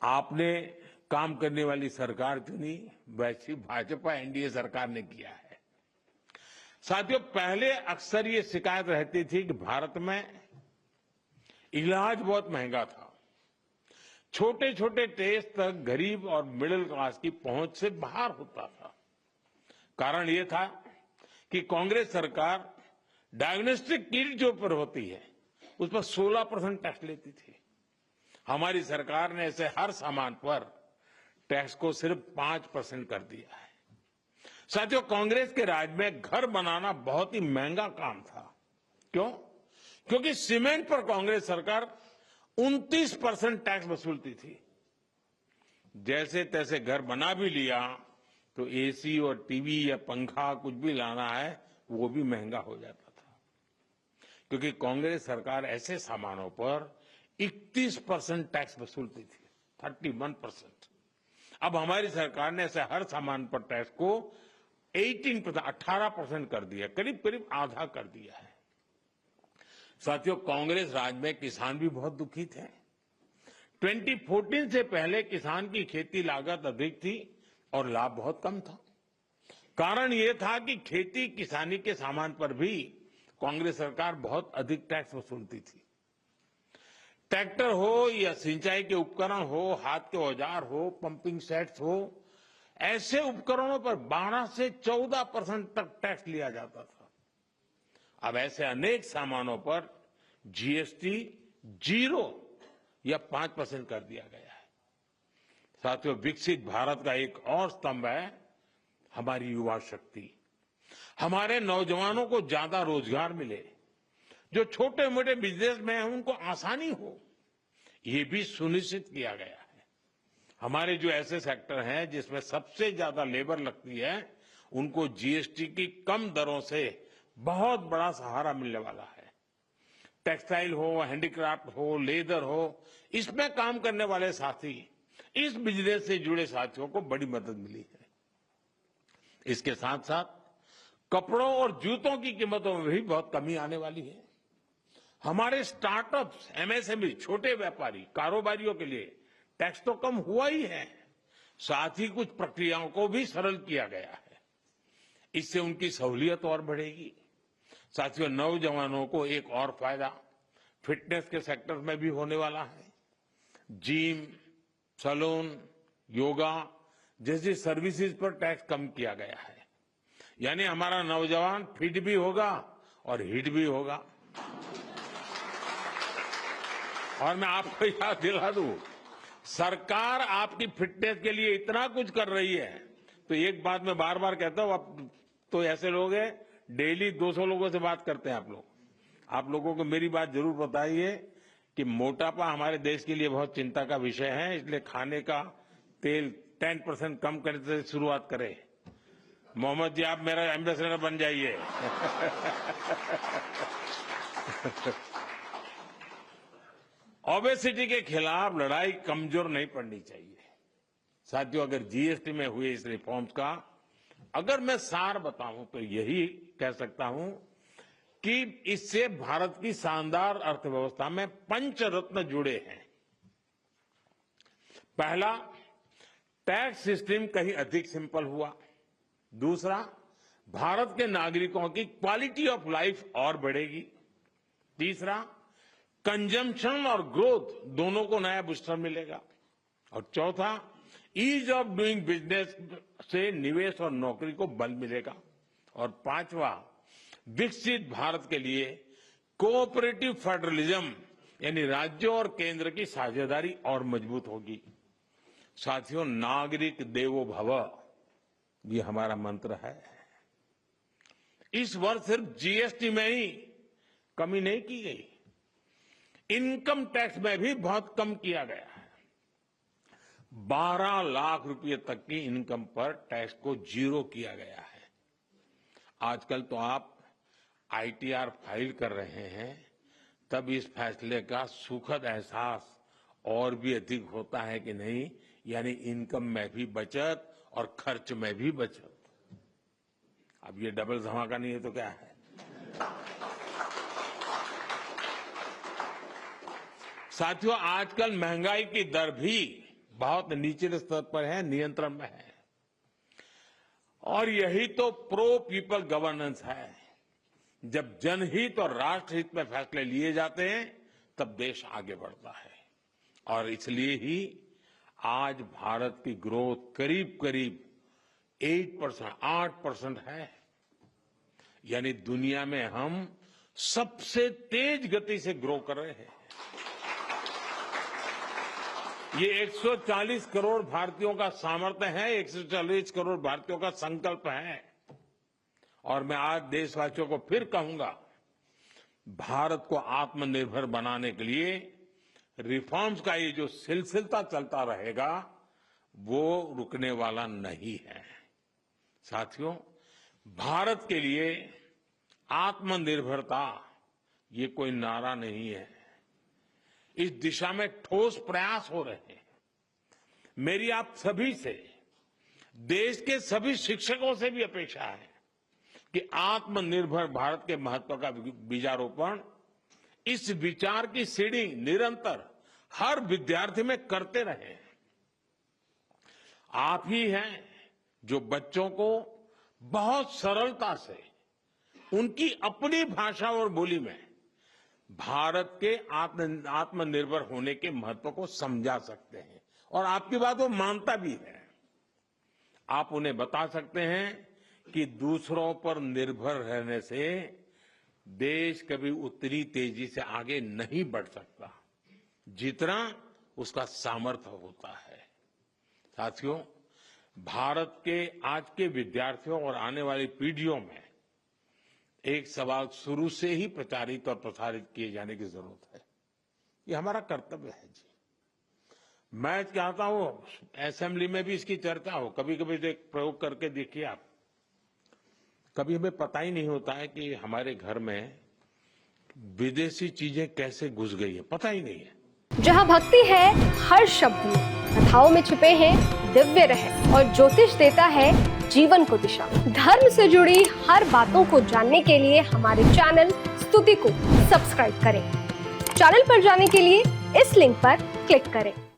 आपने काम करने वाली सरकार चुनी, वैसी भाजपा एनडीए सरकार ने किया है। साथियों, पहले अक्सर ये शिकायत रहती थी कि भारत में इलाज बहुत महंगा था। छोटे छोटे टेस्ट तक गरीब और मिडिल क्लास की पहुंच से बाहर होता था। कारण ये था कि कांग्रेस सरकार डायग्नोस्टिक किट जो पर होती है उस पर 16% टैक्स लेती थी। हमारी सरकार ने ऐसे हर सामान पर टैक्स को सिर्फ 5% कर दिया है। साथियों, कांग्रेस के राज में घर बनाना बहुत ही महंगा काम था। क्यों? क्योंकि सीमेंट पर कांग्रेस सरकार 29% टैक्स वसूलती थी। जैसे तैसे घर बना भी लिया तो एसी और टीवी या पंखा कुछ भी लाना है वो भी महंगा हो जाता था, क्योंकि कांग्रेस सरकार ऐसे सामानों पर 31% टैक्स वसूलती थी, 31%। अब हमारी सरकार ने ऐसे हर सामान पर टैक्स को 18% कर दिया, करीब करीब आधा कर दिया है। साथियों, कांग्रेस राज में किसान भी बहुत दुखी थे। 2014 से पहले किसान की खेती लागत अधिक थी और लाभ बहुत कम था। कारण यह था कि खेती किसानी के सामान पर भी कांग्रेस सरकार बहुत अधिक टैक्स वसूलती थी। ट्रैक्टर हो या सिंचाई के उपकरण हो, हाथ के औजार हो, पंपिंग सेट्स हो, ऐसे उपकरणों पर 12 से 14% तक टैक्स लिया जाता था। अब ऐसे अनेक सामानों पर जीएसटी 0 या 5% कर दिया गया है। साथियों, विकसित भारत का एक और स्तंभ है हमारी युवा शक्ति। हमारे नौजवानों को ज्यादा रोजगार मिले, जो छोटे मोटे बिजनेस में हैं उनको आसानी हो, ये भी सुनिश्चित किया गया है। हमारे जो ऐसे सेक्टर हैं जिसमें सबसे ज्यादा लेबर लगती है, उनको जीएसटी की कम दरों से बहुत बड़ा सहारा मिलने वाला है। टेक्सटाइल हो, हैंडीक्राफ्ट हो, लेदर हो, इसमें काम करने वाले साथी, इस बिजनेस से जुड़े साथियों को बड़ी मदद मिली है। इसके साथ साथ कपड़ों और जूतों की कीमतों में भी बहुत कमी आने वाली है। हमारे स्टार्टअप्स, एमएसएमई, छोटे व्यापारी, कारोबारियों के लिए टैक्स तो कम हुआ ही है, साथ ही कुछ प्रक्रियाओं को भी सरल किया गया है। इससे उनकी सहूलियत और बढ़ेगी। साथियों, नौजवानों को एक और फायदा फिटनेस के सेक्टर में भी होने वाला है। जिम, सैलून, योगा जैसी सर्विसेज पर टैक्स कम किया गया है। यानी हमारा नौजवान फिट भी होगा और हिट भी होगा। और मैं आपको याद दिला दूं, सरकार आपकी फिटनेस के लिए इतना कुछ कर रही है, तो एक बात मैं बार बार कहता हूं, आप तो ऐसे लोग हैं डेली 200 लोगों से बात करते हैं आप लोग। आप लोगों को मेरी बात जरूर बताइए कि मोटापा हमारे देश के लिए बहुत चिंता का विषय है, इसलिए खाने का तेल 10% कम करने से शुरुआत करें। मोहम्मद जी, आप मेरा एम्बेसडर बन जाइए। ओबेसिटी के खिलाफ लड़ाई कमजोर नहीं पड़नी चाहिए। साथियों, अगर जीएसटी में हुए इस रिफॉर्म्स का अगर मैं सार बताऊं तो यही कह सकता हूं कि इससे भारत की शानदार अर्थव्यवस्था में पंचरत्न जुड़े हैं। पहला, टैक्स सिस्टम कहीं अधिक सिंपल हुआ। दूसरा, भारत के नागरिकों की क्वालिटी ऑफ लाइफ और बढ़ेगी। तीसरा, कंजम्पशन और ग्रोथ दोनों को नया बूस्टर मिलेगा। और चौथा, ईज ऑफ डूइंग बिजनेस से निवेश और नौकरी को बल मिलेगा। और पांचवा, विकसित भारत के लिए कोऑपरेटिव फेडरलिज्म यानी राज्यों और केंद्र की साझेदारी और मजबूत होगी। साथियों, नागरिक देवो भव ये हमारा मंत्र है। इस वर्ष सिर्फ जीएसटी में ही कमी नहीं की गई, इनकम टैक्स में भी बहुत कम किया गया है। 12 लाख रुपए तक की इनकम पर टैक्स को 0 किया गया है। आजकल तो आप आईटीआर फाइल कर रहे हैं, तब इस फैसले का सुखद एहसास और भी अधिक होता है कि नहीं, यानी इनकम में भी बचत और खर्च में भी बचत। अब ये डबल धमाका नहीं है तो क्या है। साथियों, आजकल महंगाई की दर भी बहुत निचले स्तर पर है, नियंत्रण में है। और यही तो प्रो पीपल गवर्नेंस है। जब जनहित और राष्ट्रहित में फैसले लिए जाते हैं तब देश आगे बढ़ता है। और इसलिए ही आज भारत की ग्रोथ करीब करीब 8% है। यानी दुनिया में हम सबसे तेज गति से ग्रो कर रहे हैं। ये 140 करोड़ भारतीयों का सामर्थ्य है, 140 करोड़ भारतीयों का संकल्प है। और मैं आज देशवासियों को फिर कहूंगा, भारत को आत्मनिर्भर बनाने के लिए रिफॉर्म्स का ये जो सिलसिला चलता रहेगा वो रुकने वाला नहीं है। साथियों, भारत के लिए आत्मनिर्भरता ये कोई नारा नहीं है। इस दिशा में ठोस प्रयास हो रहे हैं। मेरी आप सभी से, देश के सभी शिक्षकों से भी अपेक्षा है कि आत्मनिर्भर भारत के महत्व का बीजारोपण, इस विचार की सीडिंग निरंतर हर विद्यार्थी में करते रहे। आप ही हैं जो बच्चों को बहुत सरलता से उनकी अपनी भाषा और बोली में भारत के आत्मनिर्भर होने के महत्व को समझा सकते हैं। और आपकी बात वो मानता भी है। आप उन्हें बता सकते हैं कि दूसरों पर निर्भर रहने से देश कभी उतनी तेजी से आगे नहीं बढ़ सकता जितना उसका सामर्थ्य होता है। साथियों, भारत के आज के विद्यार्थियों और आने वाली पीढ़ियों में एक सवाल शुरू से ही प्रचारित और प्रसारित किए जाने की जरूरत है। ये हमारा कर्तव्य है जी। मैं चाहता हूं असेंबली में भी इसकी चर्चा हो। कभी कभी प्रयोग करके देखिए आप। कभी हमें पता ही नहीं होता है कि हमारे घर में विदेशी चीजें कैसे घुस गई है, पता ही नहीं है। जहाँ भक्ति है हर शब्द में, कथाओं में छुपे हैं दिव्य रहस्य और ज्योतिष देता है जीवन को दिशा। धर्म से जुड़ी हर बातों को जानने के लिए हमारे चैनल स्तुति को सब्सक्राइब करें। चैनल पर जाने के लिए इस लिंक पर क्लिक करें।